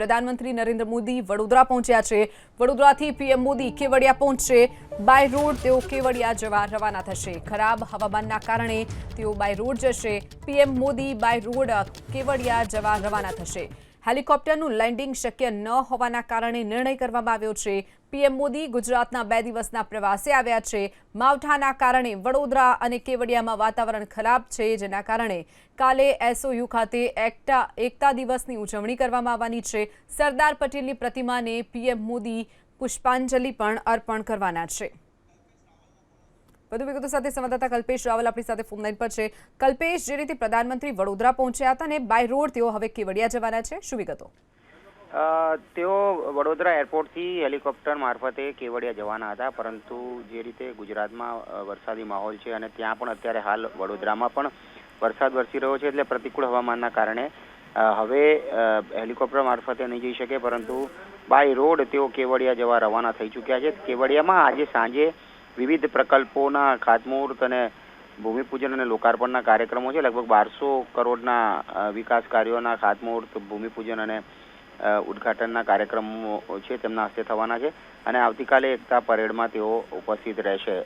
પ્રધાનમંત્રી નરેન્દ્ર મોદી વડોદરા પહોંચ્યા છે। વડોદરાથી પીએમ મોદી કેવડિયા પહોંચશે। બાય રોડ તેઓ કેવડિયા જવા રવાના થશે। ખરાબ હવામાનના કારણે તેઓ બાય રોડ જશે। PM Modi by road Kevadia જવા રવાના થશે। હેલિકોપ્ટરનું લેન્ડિંગ શક્ય ન હોવાના કારણે નિર્ણય કરવામાં આવ્યો છે। પીએમ મોદી ગુજરાતના 2 દિવસના પ્રવાસે આવ્યા છે। માવઠાના કારણે વડોદરા અને કેવડિયામાં વાતાવરણ ખરાબ છે, જેના કારણે કાલે એસઓયુ ખાતે એકતા દિવસની ઉજવણી કરવામાં આવવાની છે। સરદાર પટેલની પ્રતિમાને પીએમ મોદી પુષ્પાંજલિ પણ અર્પણ કરવાના છે। વધુ વિગતો સાથે સંવાદદાતા કલ્પેશ રાવલ આપણી સાથે ફોન લાઈન પર છે। કલ્પેશ, જે રીતે પ્રધાનમંત્રી વડોદરા પહોંચ્યા હતા અને બાય રોડ તેઓ હવે કેવડિયા જવાના છે, શું વિગતો? તેઓ વડોદરા એરપોર્ટથી હેલિકોપ્ટર મારફતે કેવડિયા જવાના હતા, પરંતુ જે રીતે ગુજરાતમાં વરસાદી માહોલ છે અને ત્યાં પણ અત્યારે હાલ વડોદરામાં પણ વરસાદ વરસી રહ્યો છે, એટલે પ્રતિકૂળ હવામાનના કારણે હવે હેલિકોપ્ટર મારફતે નહીં જઈ શકે, પરંતુ બાય રોડ તેઓ કેવડિયા જવા રવાના થઈ ચૂક્યા છે। કેવડિયામાં આજે સાંજે વિવિધ પ્રકલ્પોના ખાતમુહૂર્ત અને ભૂમિપૂજન અને લોકાર્પણના કાર્યક્રમો છે। લગભગ 1200 કરોડના વિકાસ કાર્યોના ખાતમુહૂર્ત, ભૂમિપૂજન અને ઉદ્ઘાટનના કાર્યક્રમો છે તેમના હસ્તે થવાના છે અને આવતીકાલે એકતા પરેડમાં તેઓ ઉપસ્થિત રહેશે।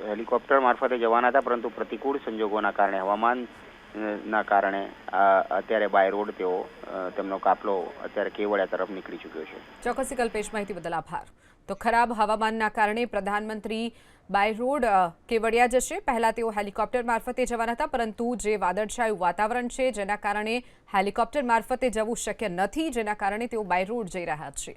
હેલિકોપ્ટર મારફતે જવાના હતા, પરંતુ પ્રતિકૂળ સંજોગોના કારણે, હવામાનના કારણે અત્યારે બાય રોડ તેઓ તેમનો કાફલો અત્યારે કેવડિયા તરફ નીકળી ચૂક્યો છે। ચોક્કસ કલ્પેશ, માહિતી બદલ આભાર। તો ખરાબ હવામાનના કારણે પ્રધાનમંત્રી બાય રોડ કેવડિયા જશે। પહેલા તેઓ હેલિકોપ્ટર મારફતે જવાના હતા, પરંતુ જે વાદળછાયું વાતાવરણ છે જેના કારણે હેલિકોપ્ટર મારફતે જવું શક્ય નથી, જેના કારણે તેઓ બાય રોડ જઈ રહ્યા છે।